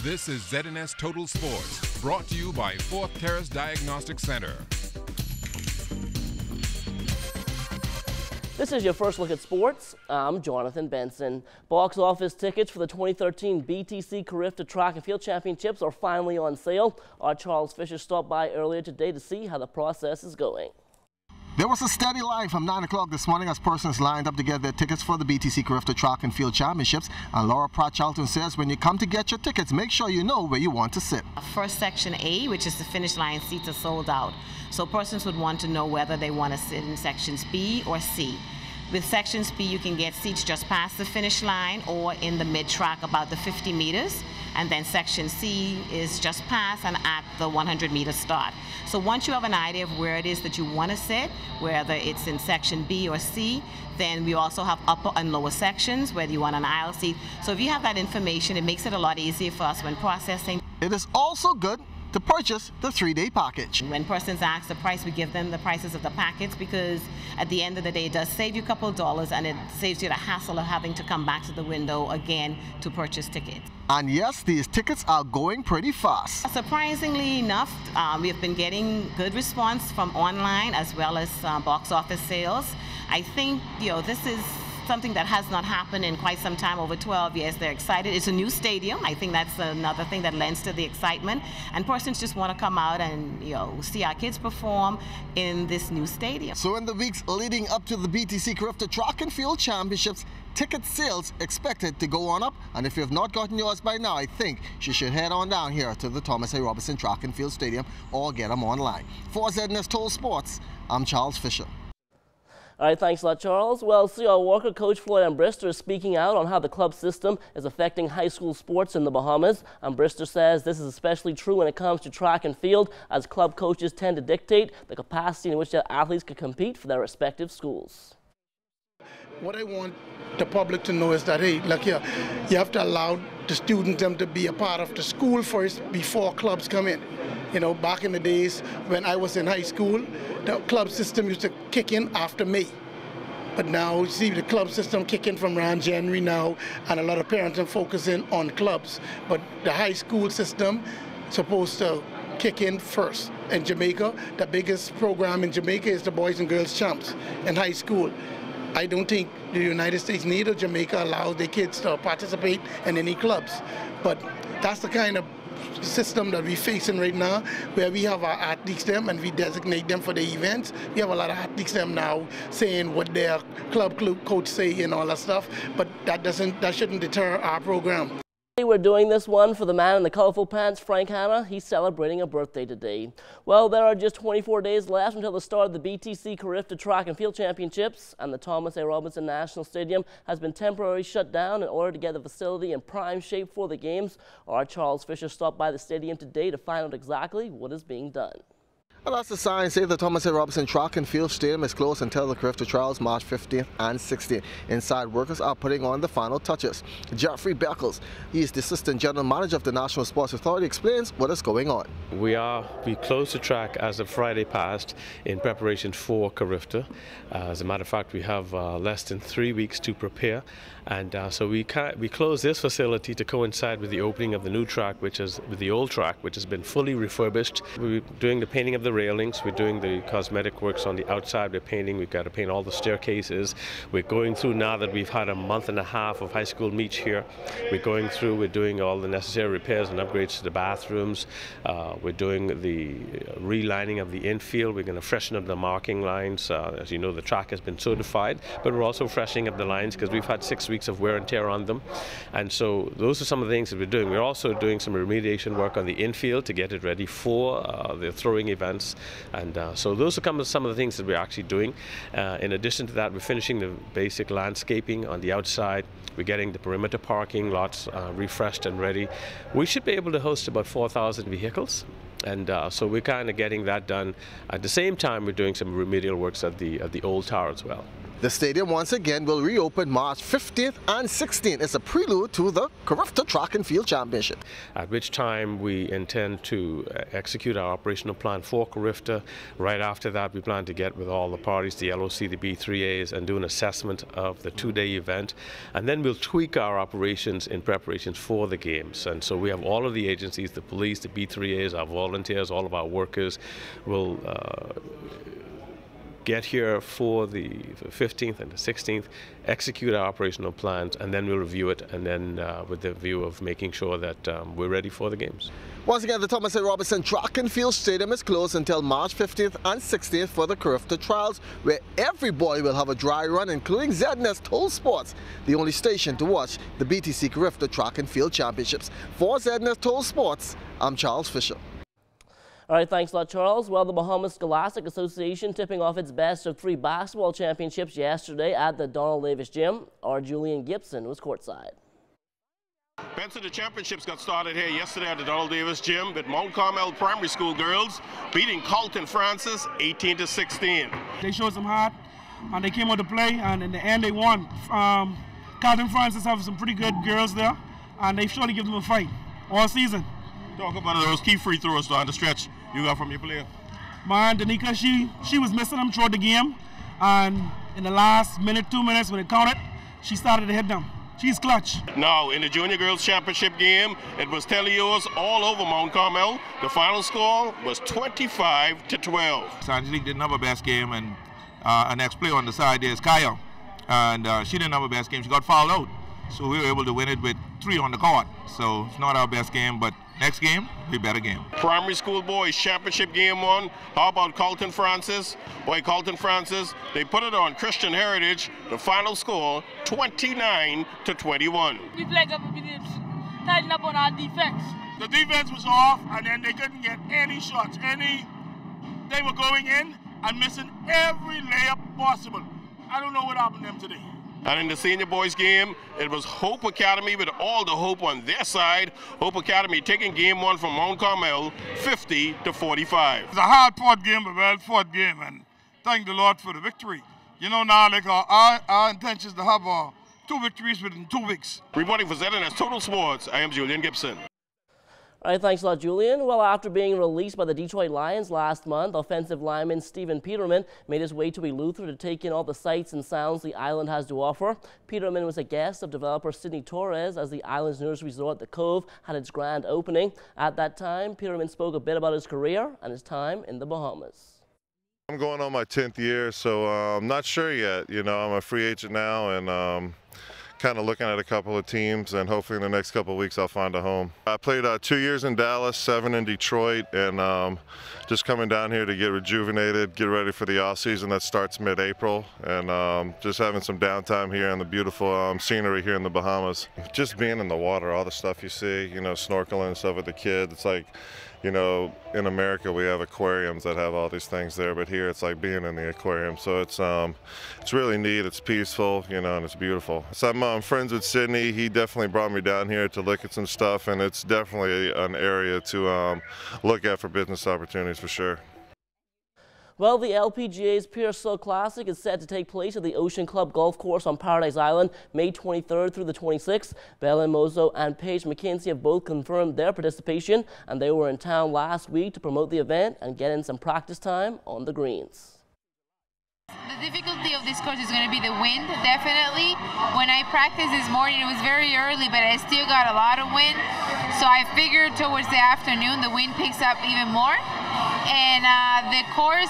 This is ZNS Total Sports, brought to you by Fourth Terrace Diagnostic Center. This is your first look at sports. I'm Jonathan Benson. Box office tickets for the 2013 BTC Carifta Track and Field Championships are finally on sale. Our Charles Fisher stopped by earlier today to see how the process is going. There was a steady line from 9 o'clock this morning as persons lined up to get their tickets for the BTC Carifta Track and Field Championships. And Laura Pratt-Charlton says when you come to get your tickets, make sure you know where you want to sit. First section A, which is the finish line seats, are sold out. So persons would want to know whether they want to sit in sections B or C. With sections B, you can get seats just past the finish line or in the mid-track about the 50 meters. And then section C is just past and at the 100-meter start. So once you have an idea of where it is that you want to sit, whether it's in section B or C, then we also have upper and lower sections, whether you want an aisle seat. So if you have that information, it makes it a lot easier for us when processing. It is also good to purchase the 3-day package. When persons ask the price, we give them the prices of the packets, because at the end of the day, it does save you a couple of dollars and it saves you the hassle of having to come back to the window again to purchase tickets. And yes, these tickets are going pretty fast. Surprisingly enough, we have been getting good response from online as well as box office sales. I think, this is something that has not happened in quite some time, over 12 years. They're excited. It's a new stadium. I think that's another thing that lends to the excitement. And persons just want to come out and see our kids perform in this new stadium. So in the weeks leading up to the BTC Carifta Track and Field Championships, ticket sales expected to go on up. And if you have not gotten yours by now, I think you should head on down here to the Thomas A. Robinson Track and Field Stadium or get them online. For ZNS Total Sports, I'm Charles Fisher. All right, thanks a lot, Charles. Well, CR Walker coach Floyd Ambrister is speaking out on how the club system is affecting high school sports in the Bahamas. Ambrister says this is especially true when it comes to track and field, as club coaches tend to dictate the capacity in which their athletes can compete for their respective schools. What I want the public to know is that, hey, look here, you have to allow the students them to be a part of the school first before clubs come in. Back in the days when I was in high school, the club system used to kick in after May. But now, you see the club system kicking from around January now, and a lot of parents are focusing on clubs. But the high school system is supposed to kick in first. In Jamaica, the biggest program in Jamaica is the Boys and Girls Champs in high school. I don't think the United States, neither Jamaica, allows their kids to participate in any clubs. But that's the kind of system that we're facing right now, where we have our athletes them and we designate them for the events. We have a lot of athletes them now saying what their club coach say and all that stuff, but that shouldn't deter our program. We're doing this one for the man in the colorful pants, Frank Hanna. He's celebrating a birthday today. Well, there are just 24 days left until the start of the BTC Carifta Track and Field Championships, and the Thomas A. Robinson National Stadium has been temporarily shut down in order to get the facility in prime shape for the games. Our Charles Fisher stopped by the stadium today to find out exactly what is being done. Well, as the signs say, the Thomas A. Robinson Track and Field Stadium is closed until the Carifta trials March 15th and 16th. Inside workers are putting on the final touches. Jeffrey Beckles, he is the Assistant General Manager of the National Sports Authority, explains what is going on. We closed the track as of Friday past in preparation for Carifta. As a matter of fact, we have less than 3 weeks to prepare, and so we closed this facility to coincide with the opening of the new track, which is with the old track, which has been fully refurbished. We're doing the painting of the railings, we're doing the cosmetic works on the outside, we're painting, we've got to paint all the staircases. We're going through, now that we've had a month and a half of high school meets here, we're doing all the necessary repairs and upgrades to the bathrooms. We're doing the relining of the infield. We're going to freshen up the marking lines. As you know, the track has been certified, but we're also freshening up the lines because we've had 6 weeks of wear and tear on them. And so those are some of the things that we're doing. We're also doing some remediation work on the infield to get it ready for the throwing events. And so those are some of the things that we're actually doing. In addition to that, we're finishing the basic landscaping on the outside. We're getting the perimeter parking lots refreshed and ready. We should be able to host about 4,000 vehicles. And so we're kind of getting that done. At the same time, we're doing some remedial works at the old tower as well. The stadium once again will reopen March 15th and 16th. It's a prelude to the Carifta Track and Field Championship. At which time we intend to execute our operational plan for Carifta. Right after that, we plan to get with all the parties, the LOC, the B3As, and do an assessment of the two-day event. And then we'll tweak our operations in preparations for the games. And so we have all of the agencies, the police, the B3As, our volunteers, all of our workers will get here for the 15th and the 16th, execute our operational plans, and then we'll review it, and then with the view of making sure that we're ready for the games. Once again, the Thomas A. Robinson Track and Field Stadium is closed until March 15th and 16th for the Carifta Trials, where every boy will have a dry run, including ZNS Tues Sports, the only station to watch the BTC Carifta Track and Field Championships. For ZNS Tues Sports, I'm Charles Fisher. All right, thanks a lot, Charles. Well, the Bahamas Scholastic Association tipping off its best of 3 basketball championships yesterday at the Donald Davis Gym. Our Julian Gibson was courtside. Benson, the championships got started here yesterday at the Donald Davis Gym with Mount Carmel Primary School girls beating Carlton Francis 18-16. They showed some heart, and they came out to play, and in the end they won. Carlton Francis have some pretty good girls there, and they surely give them a fight all season. Talk about those key free throws down the stretch you got from your player. Man, Danica, she was missing them throughout the game, and in the last minute, 2 minutes when it counted, she started to hit them. She's clutch. Now, in the Junior Girls Championship game, it was Telios all over Mount Carmel. The final score was 25-12. Angelique didn't have her best game, and our next player on the side there is Kaya, and she didn't have her best game. She got fouled out, so we were able to win it with 3 on the court. So it's not our best game, but next game, be better game. Primary school boys championship game 1. How about Carlton Francis? Boy, Carlton Francis, they put it on Christian Heritage. The final score, 29-21. We flag up and we did tighten up on our defense. The defense was off, and then they couldn't get any shots. They were going in and missing every layup possible. I don't know what happened to them today. And in the senior boys game, it was Hope Academy with all the hope on their side. Hope Academy taking game 1 from Mount Carmel, 50-45. It's a hard-fought game, a well-fought game, and thank the Lord for the victory. You know, now, like our intention is to have 2 victories within 2 weeks. Reporting for ZNS Total Sports, I am Julian Gibson. All right, thanks a lot, Julian. Well, after being released by the Detroit Lions last month, offensive lineman Stephen Peterman made his way to Eleuthera to take in all the sights and sounds the island has to offer. Peterman was a guest of developer Sidney Torres as the island's newest resort, The Cove, had its grand opening. At that time, Peterman spoke a bit about his career and his time in the Bahamas. I'm going on my 10th year, so I'm not sure yet. You know, I'm a free agent now, and kind of looking at a couple of teams, and hopefully in the next couple of weeks I'll find a home. I played 2 years in Dallas, 7 in Detroit, and just coming down here to get rejuvenated, get ready for the off season that starts mid-April, and just having some downtime here and the beautiful scenery here in the Bahamas. Just being in the water, all the stuff you see, you know, snorkeling and stuff with the kids. It's like, you know, in America we have aquariums that have all these things there, but here it's like being in the aquarium. So it's really neat, it's peaceful, you know, and it's beautiful. So I'm friends with Sidney. He definitely brought me down here to look at some stuff, and it's definitely an area to look at for business opportunities for sure. Well, the LPGA's Pearsall Classic is set to take place at the Ocean Club Golf Course on Paradise Island, May 23rd through the 26th. Belen Mozo and Paige McKenzie have both confirmed their participation, and they were in town last week to promote the event and get in some practice time on the greens. The difficulty of this course is going to be the wind, definitely. When I practiced this morning, it was very early, but I still got a lot of wind. So I figured towards the afternoon, the wind picks up even more. And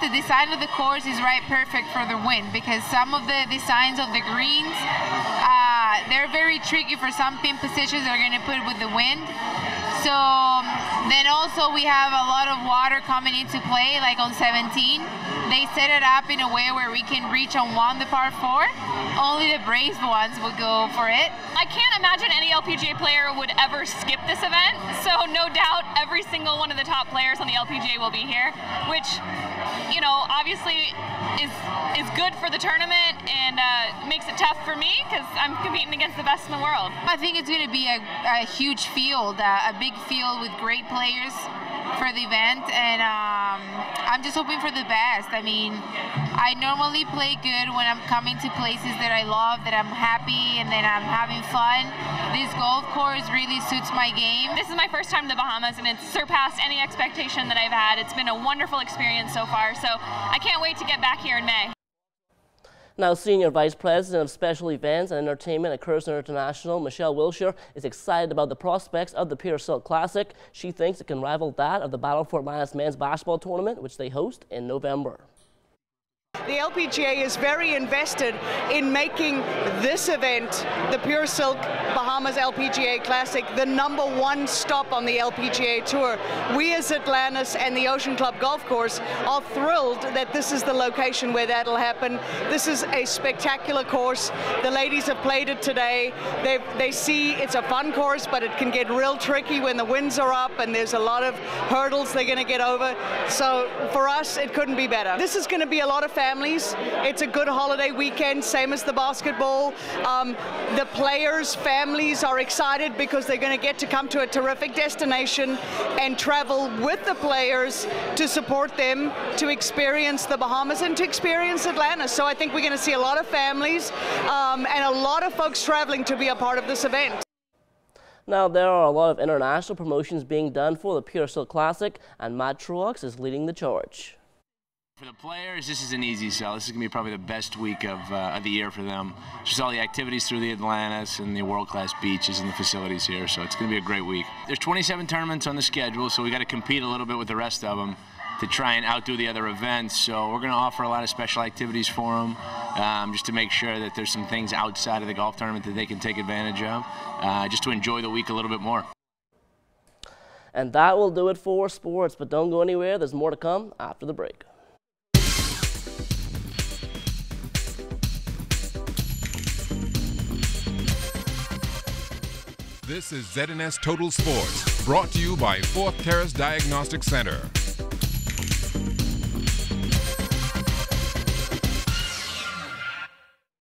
the design of the course is perfect for the wind, because some of the designs of the greens, they're very tricky for some pin positions they're going to put with the wind. So then also we have a lot of water coming into play, like on 17. They set it up in a way where we can reach on the par 4. Only the brave ones would go for it. I can't imagine any LPGA player would ever skip this event, so no doubt every single one of the top players on the LPGA will be here, which, you know, obviously is good for the tournament and makes it tough for me because I'm competing against the best in the world. I think it's going to be a huge field, a big field with great players. for the event, and I'm just hoping for the best. I mean, I normally play good when I'm coming to places that I love, that I'm happy, and that I'm having fun. This golf course really suits my game. This is my first time in the Bahamas, and it's surpassed any expectation that I've had. It's been a wonderful experience so far, so I can't wait to get back here in May. Now, Senior Vice President of Special Events and Entertainment at Kirsten International, Michelle Wilshire, is excited about the prospects of the Pure Silk Classic. She thinks it can rival that of the Battle Fort Myers men's basketball tournament, which they host in November. The LPGA is very invested in making this event, the Pure Silk Bahamas LPGA Classic, the #1 stop on the LPGA Tour. We as Atlantis and the Ocean Club Golf Course are thrilled that this is the location where that'll happen. This is a spectacular course. The ladies have played it today. They see it's a fun course, but it can get real tricky when the winds are up and there's a lot of hurdles they're going to get over. So for us, it couldn't be better. This is going to be a lot of families. It's a good holiday weekend, same as the basketball. The players' families are excited because they're going to get to come to a terrific destination and travel with the players to support them, to experience the Bahamas and to experience Atlantis. So I think we're going to see a lot of families and a lot of folks traveling to be a part of this event. Now, there are a lot of international promotions being done for the Pure Silk Classic, and Matt Truax is leading the charge. For the players, this is an easy sell. This is going to be probably the best week of the year for them. Just all the activities through the Atlantis and the world-class beaches and the facilities here, so it's going to be a great week. There's 27 tournaments on the schedule, so we got to compete a little bit with the rest of them to try and outdo the other events. So we're going to offer a lot of special activities for them, just to make sure that there's some things outside of the golf tournament that they can take advantage of, just to enjoy the week a little bit more. And that will do it for sports, but don't go anywhere. There's more to come after the break. This is ZNS Total Sports, brought to you by Fourth Terrace Diagnostic Center.